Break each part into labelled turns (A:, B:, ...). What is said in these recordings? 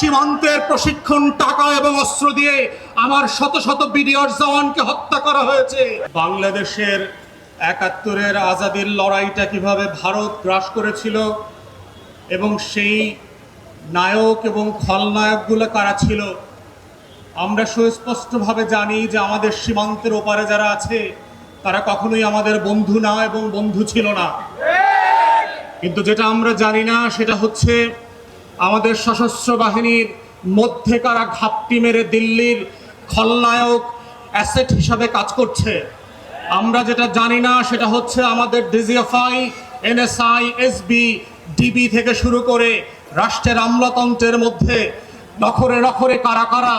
A: সীমান্তের প্রশিক্ষণ টাকা এবং অস্ত্র দিয়ে আমার শত শত বিডিআর জওয়ানকে হত্যা করা হয়েছে। বাংলাদেশের ৭১-এর আজাদির লড়াইটা কিভাবে ভারত গ্রাস করেছিল এবং সেই নায়ক এবং খলনায়কগুলো কারা ছিল আমরা সুস্পষ্টভাবে জানি যে আমাদের সীমান্তের ওপারে যারা আছে তারা কখনোই আমাদের বন্ধু না এবং বন্ধু ছিল না। কিন্তু যেটা আমরা জানি না সেটা হচ্ছে আমাদের সশস্ত্র বাহিনীর মধ্যে কারা ঘাপটি মেরে দিল্লির খলনায়ক অ্যাসেট হিসাবে কাজ করছে। আমরা যেটা জানি না সেটা হচ্ছে আমাদের ডিজিএফআই, এনএসআই, এসবি, ডিবি থেকে শুরু করে রাষ্ট্রের আমলাতন্ত্রের মধ্যে নখরে নখরে কারা কারা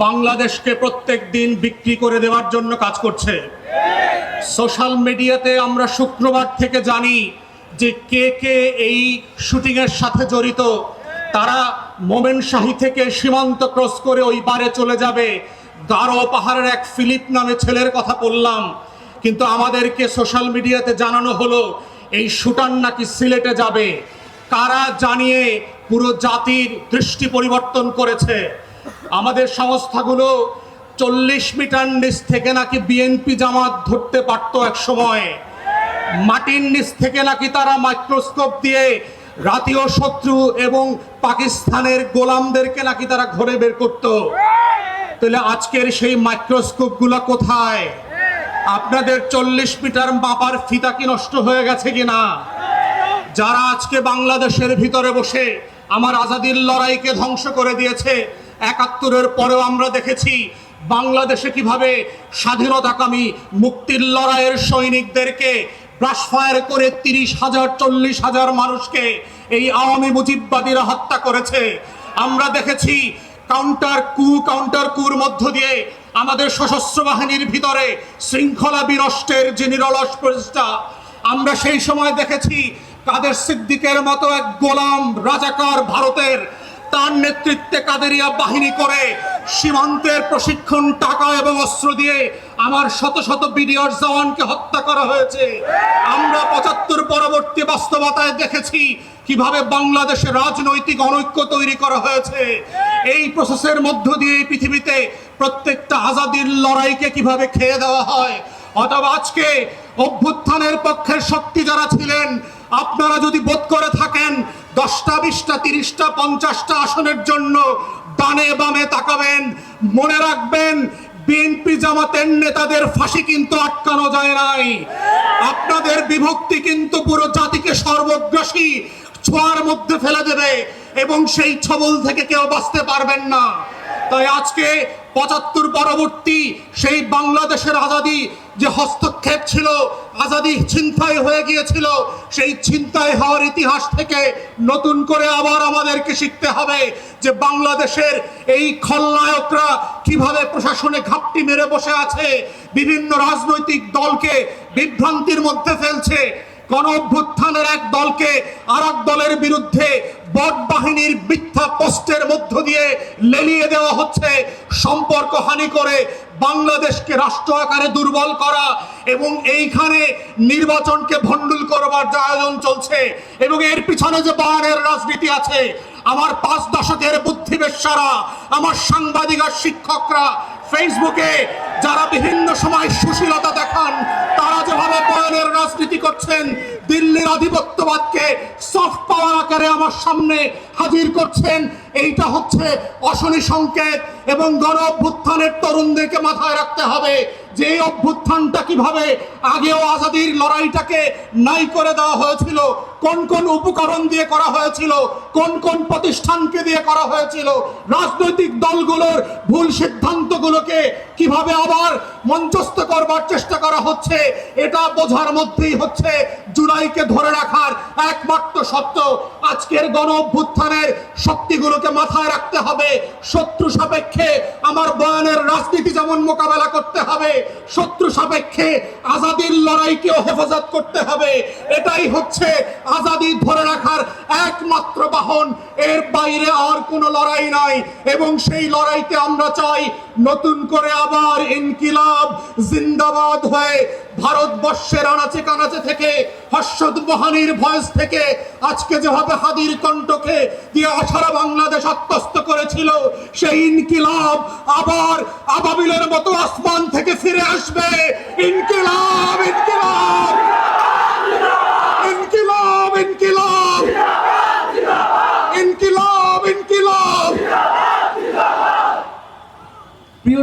A: বাংলাদেশকে প্রত্যেক দিন বিক্রি করে দেওয়ার জন্য কাজ করছে। সোশ্যাল মিডিয়াতে আমরা শুক্রবার থেকে জানি যে কে কে এই শুটিংয়ের সাথে জড়িত। তারা মোমেনশাহী থেকে সীমান্ত ক্রস করে ওই পারে চলে যাবে। গারো পাহাড়ের এক ফিলিপ নামে ছেলের কথা বললাম, কিন্তু আমাদেরকে সোশ্যাল মিডিয়াতে জানানো হলো এই শুটার নাকি সিলেটে যাবে। কারা জানিয়ে পুরো জাতির দৃষ্টি পরিবর্তন করেছে। আমাদের সংস্থাগুলো ৪০ মিটার নিচ থেকে নাকি বিএনপি জামাত ধরতে পারত এক সময়। মাটির নিচ থেকে নাকি তারা মাইক্রোস্কোপ দিয়ে জাতীয় শত্রু এবং পাকিস্তানের গোলামদেরকে নাকি তারা ঘরে বের করত। তাহলে আজকের সেই মাইক্রোস্কোপগুলো কোথায়? আপনাদের ৪০ মিটার মাপার ফিতা কি নষ্ট হয়ে গেছে কিনা? যারা আজকে বাংলাদেশের ভিতরে বসে আমার আজাদির লড়াইকে ধ্বংস করে দিয়েছে, ৭১-এর পরেও আমরা দেখেছি বাংলাদেশে কিভাবে স্বাধীনতাকামী মুক্তির লড়াইয়ের সৈনিকদেরকে ব্রাশ ফায়ার করে ৩০,০০০ ৪০,০০০ মানুষকে এই আওয়ামী মুজিববাদীরা হত্যা করেছে। আমরা দেখেছি কাউন্টার কুর মধ্য দিয়ে আমাদের সশস্ত্র বাহিনীর ভিতরে শৃঙ্খলা বিনষ্টের যে নিরলস প্রচেষ্টা। আমরা সেই সময় দেখেছি কাদের সিদ্দিকের মতো এক গোলাম রাজাকার ভারতের, তার নেতৃত্বে কাদেরিয়া বাহিনী করে সীমান্তের প্রশিক্ষণ টাকা এবং অস্ত্র দিয়ে আমার শত শত বিডিআর জওয়ানকে হত্যা করা হয়েছে। আমরা ৭৫ পরবর্তী বাস্তবতায় দেখেছি কিভাবে বাংলাদেশে রাজনৈতিক অনৈক্য তৈরি করা হয়েছে। এই প্রসেসের মধ্য দিয়ে পৃথিবীতে প্রত্যেকটা আজাদির লড়াইকে কিভাবে খেয়ে দেওয়া হয়। অথবা আজকে অভ্যুত্থানের পক্ষের শক্তি যারা ছিলেন, আপনারা যদি বোধ করে থাকেন ১০টা ২০টা ৩০টা ৫০টা আসনের জন্য ডানে বামে তাকাবেন, মনে রাখবেন বিএনপি জামাতের নেতাদের ফাঁসি কিন্তু আটকানো যায় নাই। আপনাদের বিভক্তি কিন্তু পুরো জাতিকে সর্বগ্রাসী ছোঁয়ার মধ্যে ফেলে দেবে এবং সেই ছবল থেকে কেউ বাঁচতে পারবেন না। তাই আজকে ৭৫ পরবর্তী সেই বাংলাদেশের আজাদি যে হস্তক্ষেপ ছিল, আজাদি ছিনতাই হয়ে গিয়েছিল, সেই ছিনতাই হওয়ার ইতিহাস থেকে নতুন করে আবার আমাদেরকে শিখতে হবে যে বাংলাদেশের এই খলনায়করা কিভাবে প্রশাসনে ঘাপটি মেরে বসে আছে, বিভিন্ন রাজনৈতিক দলকে বিভ্রান্তির মধ্যে ফেলছে। গণ অভ্যুত্থানের এক দলকে আর এক দলের বিরুদ্ধে বট বাহিনীর মিথ্যা পোস্টের মধ্য দিয়ে লেলিয়ে দেওয়া হচ্ছে, সম্পর্ক হানি করে বাংলাদেশকে রাষ্ট্র আকারে দুর্বল করা এবং এইখানে নির্বাচনকে ভণ্ডুল করবার যে আয়োজন চলছে এবং এর পিছনে যে বয়ানের রাজনীতি আছে। আমার ৫ দশকের বুদ্ধিবেশ্যারা, আমার সাংবাদিক আর শিক্ষকরা ফেসবুকে যারা বিভিন্ন সময় সুশীলতা দেখান, তারা যেভাবে বয়ানের রাজনীতি করছেন, দিল্লির আধিপত্যবাদকে সফট পাওয়ার আকারে আমার সামনে হাজির করছেন, এইটা হচ্ছে অশনি সংকেত। এবং গণ অভ্যুত্থানের তরুণদেরকে মাথায় রাখতে হবে যে এই অভ্যুত্থানটা কিভাবে আগেও আজাদির লড়াইটাকে নাই করে দেওয়া হয়েছিল, কোন কোন উপকরণ দিয়ে করা হয়েছিল, কোন কোন প্রতিষ্ঠানকে দিয়ে করা হয়েছিল, রাজনৈতিক দলগুলোর ভুল সিদ্ধান্তগুলোকে কিভাবে আবার মঞ্চস্থ করবার চেষ্টা করা হচ্ছে। এটা বোঝার মধ্যেই হচ্ছে জুলাইকে ধরে রাখার একমাত্র সত্য। আজকের গণ অভ্যুত্থানের শক্তিগুলোকে মাথায় রাখতে হবে। শত্রু সাপেক্ষে আমার বয়ানের রাজনীতি যেমন মোকাবেলা করতে হবে, শত্রু সাপেক্ষে আজাদির লড়াইকেও হেফাজত করতে হবে। এটাই হচ্ছে আজাদি ধরে রাখার একমাত্র বাহন, এর বাইরে আর কোনো লড়াই নাই। এবং সেই লড়াইতে আমরা চাই নতুন করে আবার ইনকিলাব জিন্দাবাদ হয়ে ভারতবর্ষের আনাচে কানাচে থেকে, হর্ষদ মোহানির ভয়েস থেকে, আজকে যেভাবে হাদির কণ্ঠকে দিয়ে সারা বাংলাদেশ আত্মস্থ করেছিল, সেই ইনকিলাব আবার আবাবিলের মতো আসমান থেকে ফিরে আসবে। ইনকিলাব ইনকিলাব ইনকিলাব ইনকিলাব ইনকিলাব ইনকিলাব।
B: প্রিয়